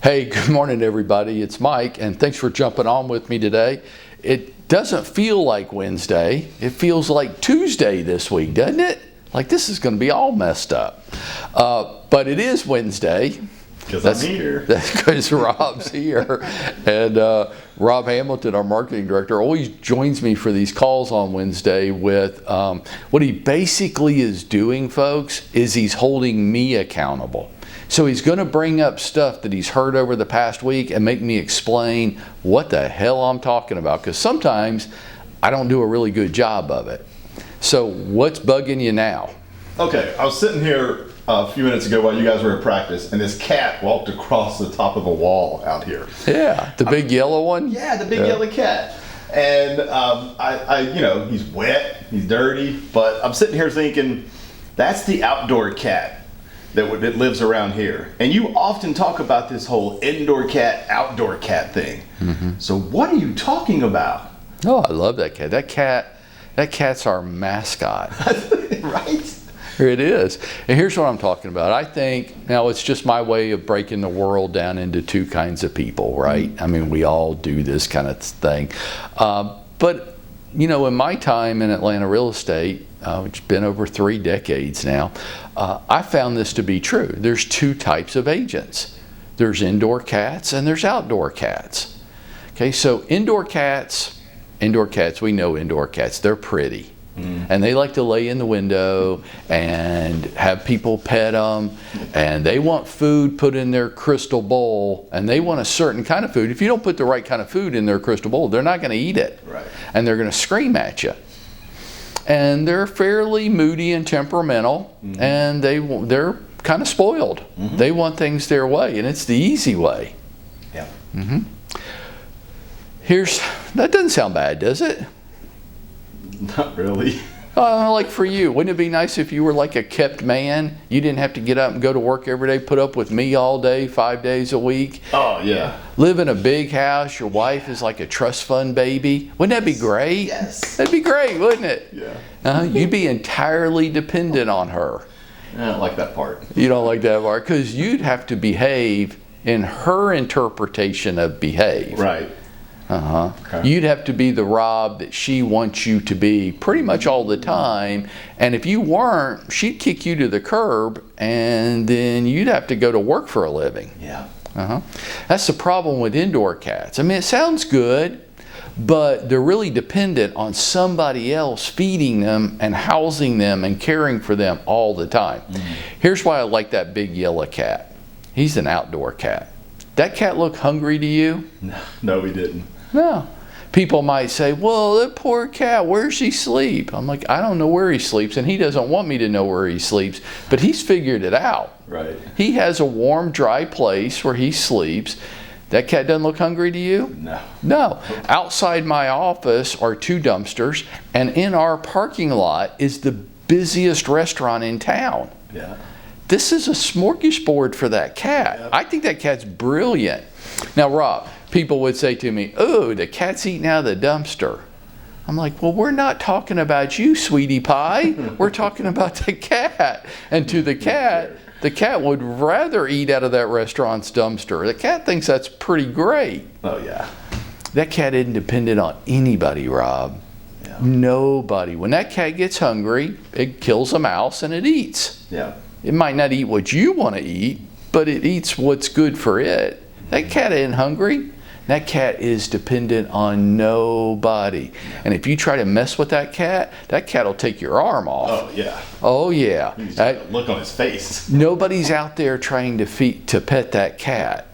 Hey, good morning everybody. It's Mike and thanks for jumping on with me today. It doesn't feel like Wednesday. It feels like Tuesday this week, doesn't it? Like this is going to be all messed up. But it is Wednesday. Because I'm here. That's because Rob's here. And Rob Hamilton, our marketing director, always joins me for these calls on Wednesday with what he basically is doing, folks, is he's holding me accountable. So he's going to bring up stuff that he's heard over the past week and make me explain what the hell I'm talking about. Because sometimes I don't do a really good job of it. So what's bugging you now? Okay, I was sitting here a few minutes ago while you guys were at practice, and this cat walked across the top of a wall out here. Yeah, the big yellow one? Yeah, the big yellow cat. And he's wet, he's dirty, but I'm sitting here thinking, that's the outdoor cat that lives around here. And you often talk about this whole indoor cat, outdoor cat thing. Mm-hmm. So what are you talking about? Oh, I love that cat. That cat's our mascot. Right? Here it is. And here's what I'm talking about. I think, now it's just my way of breaking the world down into two kinds of people, right? I mean, we all do this kind of thing. But, you know, in my time in Atlanta real estate, which has been over 3 decades now, I found this to be true. There's 2 types of agents. There's indoor cats and there's outdoor cats. Okay, so indoor cats, we know indoor cats, they're pretty. And they like to lay in the window and have people pet them, and they want food put in their crystal bowl, and they want a certain kind of food. If you don't put the right kind of food in their crystal bowl, they're not going to eat it. Right. And they're going to scream at you. And they're fairly moody and temperamental, and they're kind of spoiled. Mm-hmm. They want things their way, and it's the easy way. Yeah. Mm-hmm. That doesn't sound bad, does it? Not really. Like for you, wouldn't it be nice if you were like a kept man? You didn't have to get up and go to work every day, put up with me all day, 5 days a week. Oh, yeah. Live in a big house. Your wife is like a trust fund baby. Wouldn't that be great? Yes. That'd be great, wouldn't it? Yeah. You'd be entirely dependent on her. I don't like that part. You don't like that part? Because you'd have to behave in her interpretation of behave. Right. Okay. You'd have to be the Rob that she wants you to be pretty much all the time, and if you weren't, she'd kick you to the curb, and then you'd have to go to work for a living. Yeah. That's the problem with indoor cats. I mean, it sounds good, but they're really dependent on somebody else feeding them and housing them and caring for them all the time. Here's why I like that big yellow cat. He's an outdoor cat. That cat look hungry to you? No, he didn't. No. People might say, well, that poor cat, where's he sleep? I'm like, I don't know where he sleeps, and he doesn't want me to know where he sleeps, but he's figured it out. Right. He has a warm, dry place where he sleeps. That cat doesn't look hungry to you? No. No. Outside my office are 2 dumpsters, and in our parking lot is the busiest restaurant in town. Yeah. This is a smorgasbord for that cat. Yep. I think that cat's brilliant. Now, Rob, people would say to me, oh, the cat's eating out of the dumpster. I'm like, well, we're not talking about you, sweetie pie. We're talking about the cat. And to the cat would rather eat out of that restaurant's dumpster. The cat thinks that's pretty great. Oh, yeah. That cat isn't dependent on anybody, Rob. Yeah. Nobody. When that cat gets hungry, it kills a mouse and it eats. Yeah. It might not eat what you want to eat, but it eats what's good for it. That cat isn't hungry. That cat is dependent on nobody. And if you try to mess with that cat will take your arm off. Oh, yeah. Oh, yeah. He's got a look on his face. Nobody's out there trying to pet that cat.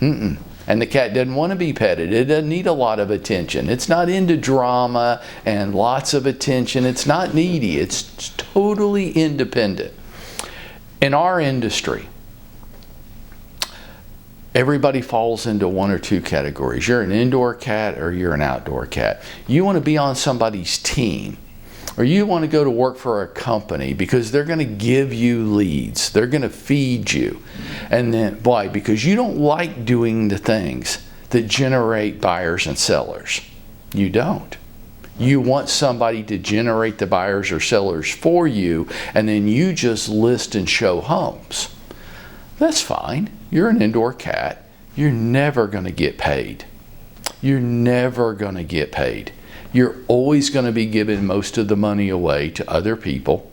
And the cat doesn't want to be petted. It doesn't need a lot of attention. It's not into drama and lots of attention. It's not needy. It's totally independent. In our industry, everybody falls into 1 or 2 categories. You're an indoor cat or you're an outdoor cat. You want to be on somebody's team, or you want to go to work for a company because they're going to give you leads. They're going to feed you. And then, why? Because you don't like doing the things that generate buyers and sellers. You don't. You want somebody to generate the buyers or sellers for you, and then you just list and show homes. That's fine. You're an indoor cat. you're never going to get paid. You're never going to get paid. You're always going to be giving most of the money away to other people,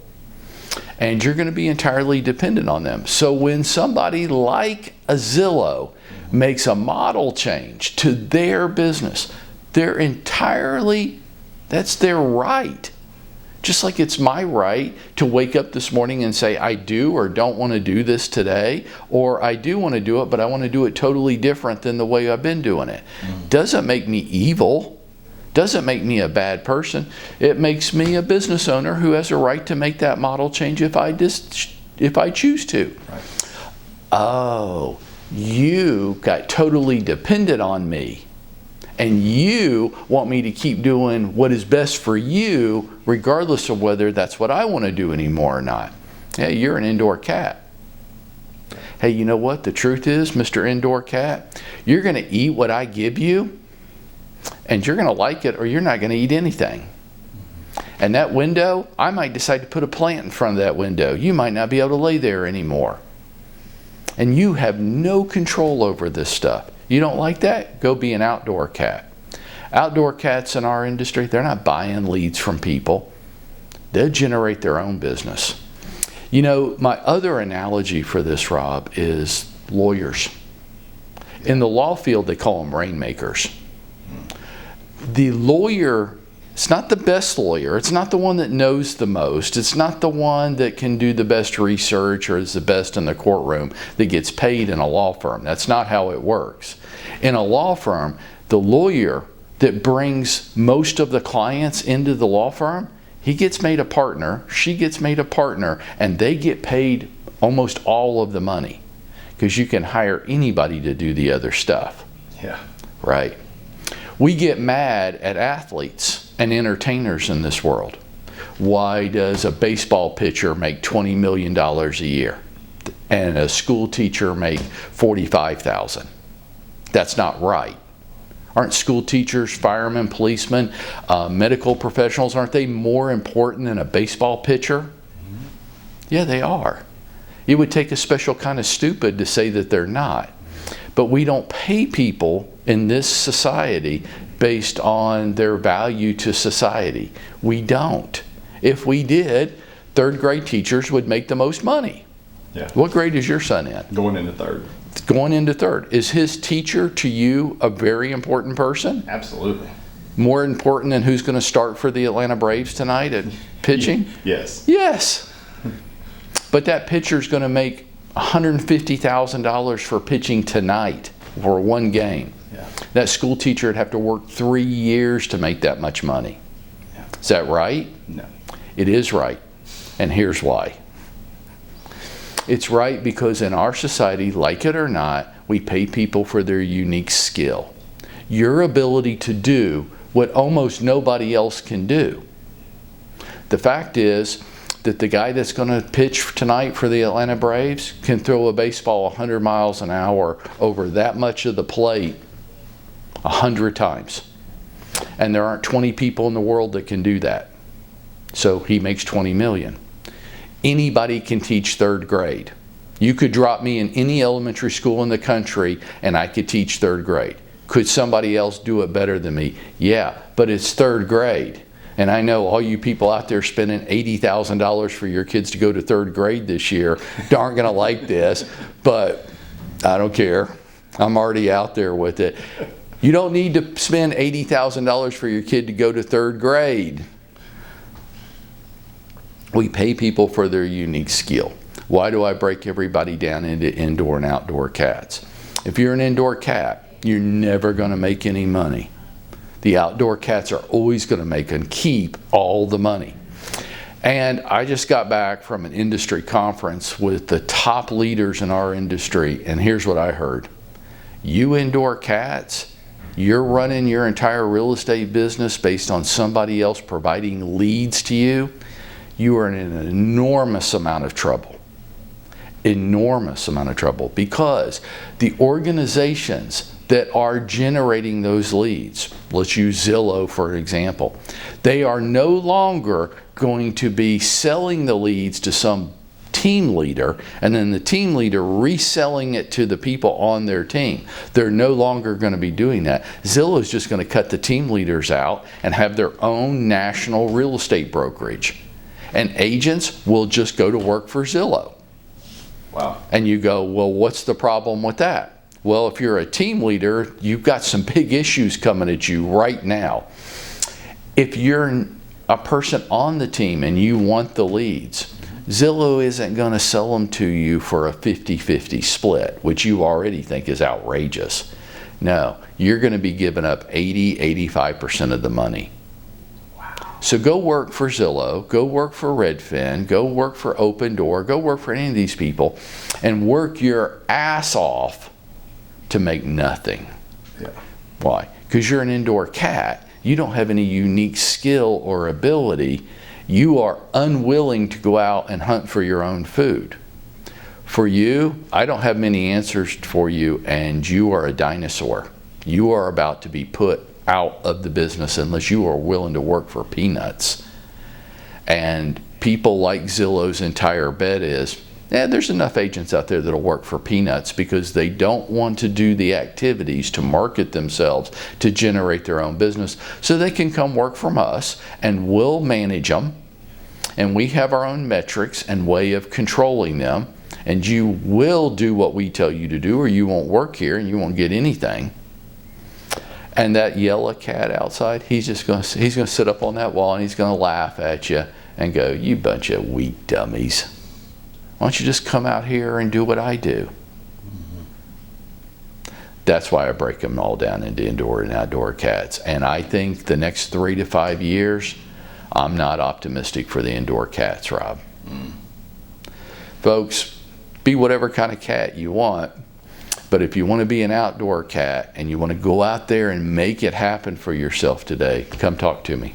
and you're going to be entirely dependent on them. So when somebody like a Zillow makes a model change to their business, that's their right. Just like it's my right to wake up this morning and say, I do or don't want to do this today, or I do want to do it, but I want to do it totally different than the way I've been doing it. Doesn't make me evil. Doesn't make me a bad person. It makes me a business owner who has a right to make that model change if I choose to. Right. Oh, you got totally dependent on me, and you want me to keep doing what is best for you, regardless of whether that's what I want to do anymore or not. Hey, you're an indoor cat. Hey, you know what the truth is, Mr. Indoor Cat? You're going to eat what I give you, and you're going to like it, or you're not going to eat anything. And that window, I might decide to put a plant in front of that window. You might not be able to lay there anymore. And you have no control over this stuff. You don't like that? Go be an outdoor cat. Outdoor cats in our industry, they're not buying leads from people. They'll generate their own business. You know, my other analogy for this, Rob, is lawyers. In the law field, they call them rainmakers. The lawyer, it's not the best lawyer. It's not the one that knows the most. It's not the one that can do the best research or is the best in the courtroom that gets paid in a law firm. That's not how it works. In a law firm, the lawyer that brings most of the clients into the law firm, he gets made a partner, she gets made a partner, and they get paid almost all of the money because you can hire anybody to do the other stuff. Yeah. Right? We get mad at athletes and entertainers in this world. Why does a baseball pitcher make $20 million a year and a school teacher make $45,000? That's not right. Aren't school teachers, firemen, policemen, medical professionals, aren't they more important than a baseball pitcher? Yeah, they are. It would take a special kind of stupid to say that they're not. But we don't pay people in this society based on their value to society. We don't. If we did, third grade teachers would make the most money. Yeah. What grade is your son in? Going into third. Going into third. Is his teacher to you a very important person? Absolutely. More important than who's going to start for the Atlanta Braves tonight at pitching? Yes. Yes. But that pitcher's going to make $150,000 for pitching tonight for one game. Yeah. That school teacher would have to work 3 years to make that much money. Yeah. Is that right? No. It is right. And here's why. It's right because in our society, like it or not, we pay people for their unique skill. Your ability to do what almost nobody else can do. The fact is that the guy that's going to pitch tonight for the Atlanta Braves can throw a baseball 100 miles an hour over that much of the plate 100 times. And there aren't 20 people in the world that can do that. So he makes 20 million. Anybody can teach third grade. You could drop me in any elementary school in the country and I could teach third grade. Could somebody else do it better than me? Yeah, but it's third grade. And I know all you people out there spending $80,000 for your kids to go to third grade this year aren't going to like this, but I don't care. I'm already out there with it. You don't need to spend $80,000 for your kid to go to third grade. We pay people for their unique skill. Why do I break everybody down into indoor and outdoor cats? If you're an indoor cat, you're never going to make any money. The outdoor cats are always going to make and keep all the money. And I just got back from an industry conference with the top leaders in our industry, and here's what I heard. You indoor cats, you're running your entire real estate business based on somebody else providing leads to you. You are in an enormous amount of trouble. Enormous amount of trouble, because the organizations that are generating those leads, let's use Zillow for example, they are no longer going to be selling the leads to some team leader, and then the team leader reselling it to the people on their team. They're no longer going to be doing that. Zillow is just going to cut the team leaders out and have their own national real estate brokerage. And agents will just go to work for Zillow. Wow. And you go, well, what's the problem with that? Well, if you're a team leader, you've got some big issues coming at you right now. If you're a person on the team and you want the leads, Zillow isn't going to sell them to you for a 50-50 split, which you already think is outrageous. No, you're going to be giving up 80-85% of the money. So go work for Zillow, go work for Redfin, go work for Open Door, go work for any of these people, and work your ass off to make nothing. Yeah. Why? Because you're an indoor cat. You don't have any unique skill or ability. You are unwilling to go out and hunt for your own food. For you, I don't have many answers for you, and you are a dinosaur. You are about to be put out of the business unless you are willing to work for peanuts. And people like Zillow's entire bet is, there's enough agents out there that'll work for peanuts because they don't want to do the activities to market themselves to generate their own business, so they can come work from us and we'll manage them, and we have our own metrics and way of controlling them, and you will do what we tell you to do or you won't work here and you won't get anything. And that yellow cat outside, he's going to sit up on that wall and he's going to laugh at you and go, you bunch of weak dummies. Why don't you just come out here and do what I do? That's why I break them all down into indoor and outdoor cats. And I think the next 3 to 5 years, I'm not optimistic for the indoor cats, Rob. Folks, be whatever kind of cat you want. But if you want to be an outdoor cat and you want to go out there and make it happen for yourself today, come talk to me.